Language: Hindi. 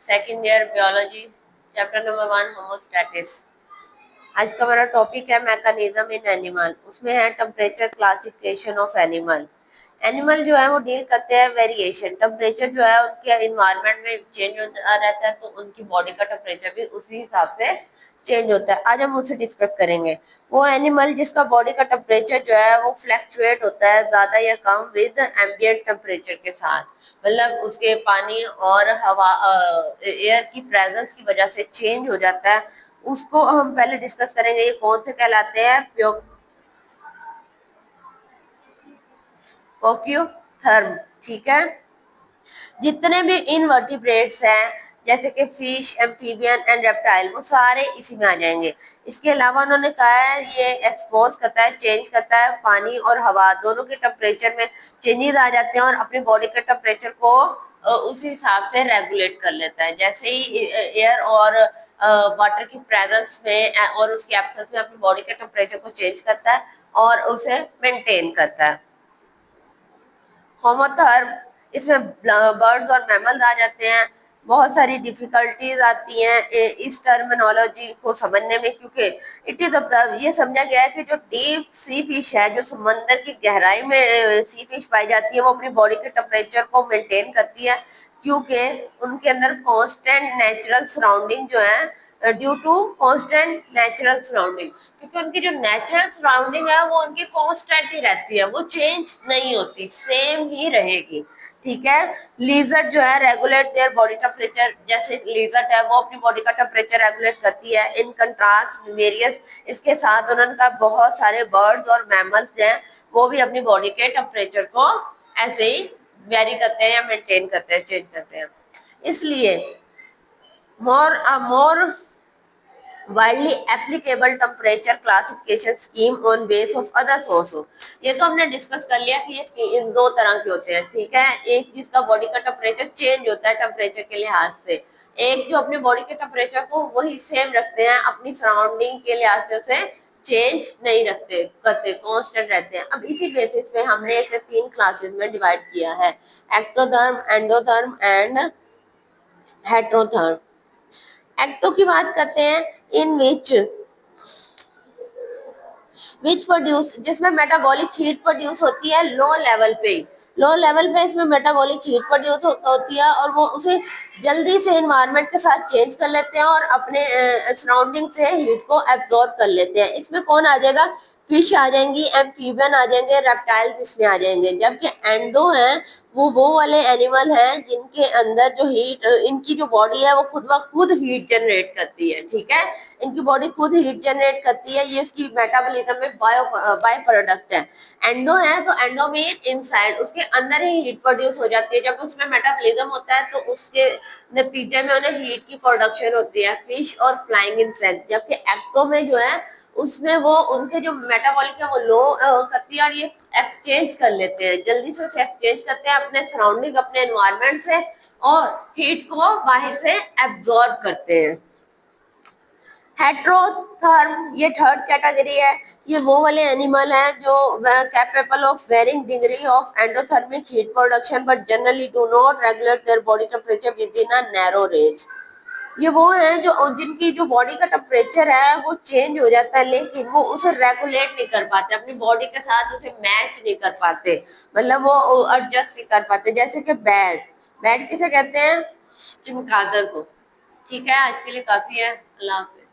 Second year biology, chapter number 1 होमोस्टैटिस। आज का हमारा टॉपिक है मैकेनिज्म इन एनिमल। उसमें है temperature classification of animal. Animal जो है वो डील करते हैं वेरिएशन, टेम्परेचर जो है उनके इन्वायरमेंट में चेंज होता रहता है, तो उनकी बॉडी का टेम्परेचर भी उसी हिसाब से चेंज होता है। आज हम उसे डिस्कस करेंगे। वो एनिमल जिसका बॉडी का टेम्परेचर जो है वो फ्लैक्चुएट होता है ज्यादा या कम विद एम्बिएंट टेम्परेचर के साथ, मतलब उसके पानी और हवा एयर की प्रेजेंस की वजह से चेंज हो जाता है। उसको हम पहले डिस्कस करेंगे। ये कौन से कहलाते हैं? पोक्यूथर्म। ठीक है। जितने भी इनवर्टिब्रेट्स हैं जैसे कि फिश, एम्फीबियन एंड रेप्टाइल, वो सारे इसी में आ जाएंगे। इसके अलावा उन्होंने कहा है ये एक्सपोज करता है, चेंज करता है, पानी और हवा दोनों के टेम्परेचर में चेंजेस आ जाते हैं और अपनी बॉडी के टेम्परेचर को उसी हिसाब से रेगुलेट कर लेता है। जैसे ही एयर और वाटर की प्रेजेंस में और उसकी एब्सेंस में अपनी बॉडी के टेम्परेचर को चेंज करता है और उसे मेंटेन करता है। होमोथर्म, इसमें बर्ड्स और मैमल्स आ जाते हैं। बहुत सारी डिफिकल्टीज आती हैं इस टर्मिनोलॉजी को समझने में, क्योंकि इट इज ये समझा गया है कि जो डीप सी फिश है, जो समंदर की गहराई में सी फिश पाई जाती है, वो अपनी बॉडी के टेम्परेचर को मेंटेन करती है, क्योंकि उनके अंदर कांस्टेंट नेचुरल सराउंडिंग जो है, due to constant natural surrounding, क्योंकि उनकी जो नेचुरल सराउंडिंग है वो उनकी कांस्टेंट ही रहती है, वो चेंज नहीं होती, सेम ही रहेगी। ठीक है। लीजर्ड जो है रेगुलेट देयर बॉडी टेम्परेचर, जैसे लीजर्ड है वो अपनी बॉडी का टेम्परेचर रेगुलेट करती है। इन कंट्रास्ट वेरियस, इसके साथ उन्होंने कहा बहुत सारे बर्ड्स और मैमल्स हैं वो भी अपनी बॉडी के टेम्परेचर को ऐसे ही वेरी करते हैं या मेंटेन करते हैं, चेंज करते हैं। इसलिए मोर widely applicable temperature classification scheme on base of other source हो। ये तो हमने डिस्कस कर लिया कि ये इन दो तरह के होते हैं। ठीक है। एक जिसका बॉडी का टेम्परेचर चेंज होता है टेम्परेचर के लिहाज से, एक जो अपने बॉडी के टेम्परेचर को वही सेम रखते हैं, अपनी सराउंडिंग के लिहाज से चेंज नहीं रखते करते, कांस्टेंट रहते हैं। अब इसी बेसिस पे हमने इसे 3 क्लासेस में डिवाइड किया है, ectotherm, endotherm and heterotherm. Ecto की बात करते हैं, इन विच प्रोड्यूस, जिसमें मेटाबॉलिक हीट प्रोड्यूस होती है लो लेवल पे इसमें मेटाबॉलिक हीट प्रोड्यूस होती है और वो उसे जल्दी से एनवायरनमेंट के साथ चेंज कर लेते हैं और अपने सराउंडिंग से हीट को एब्जॉर्ब कर लेते हैं। इसमें कौन आ जाएगा? फिश आ जाएंगी, एम्फीबियन आ जाएंगे, रेप्टाइल्स इसमें आ जाएंगे। जबकि एंडो है वो वाले एनिमल हैं जिनके अंदर जो हीट, इनकी जो बॉडी है वो खुद ब खुद हीट जनरेट करती है। ठीक है। इनकी बॉडी खुद हीट जनरेट करती है, ये इसकी मेटाबॉलिज्म में बाय प्रोडक्ट है। एंडो है तो एंडो मीन इनसाइड, उसके अंदर ही हीट प्रोड्यूस हो जाती है। जब उसमें मेटाबॉलिज्म होता है तो उसके नतीजे में उन्हें हीट की प्रोडक्शन होती है, फिश और फ्लाइंग इंसेक्ट। जबकि एक्टो में जो है उसमें वो उनके जो मेटाबॉलिक है वो लो करती है और ये एक्सचेंज कर लेते हैं, जल्दी से एक्सचेंज करते हैं अपने सराउंडिंग, अपने एनवायरनमेंट से, और हीट को बाहर से एब्जॉर्ब करते हैं। हेट्रोथर्म ये थर्ड कैटेगरी है। ये वो वाले एनिमल हैं जो capable of varying degree of endothermic heat production but generally do not regulate their body temperature within a narrow range. ये वो है जो जिनकी जो बॉडी का टेम्परेचर है वो चेंज हो जाता है, लेकिन वो उसे रेगुलेट नहीं कर पाते, अपनी बॉडी के साथ उसे मैच नहीं कर पाते, मतलब वो एडजस्ट नहीं कर पाते। जैसे कि बैड किसे कहते हैं? चमगादड़ को। ठीक है। आज के लिए काफी है। अल्लाह हाफिज।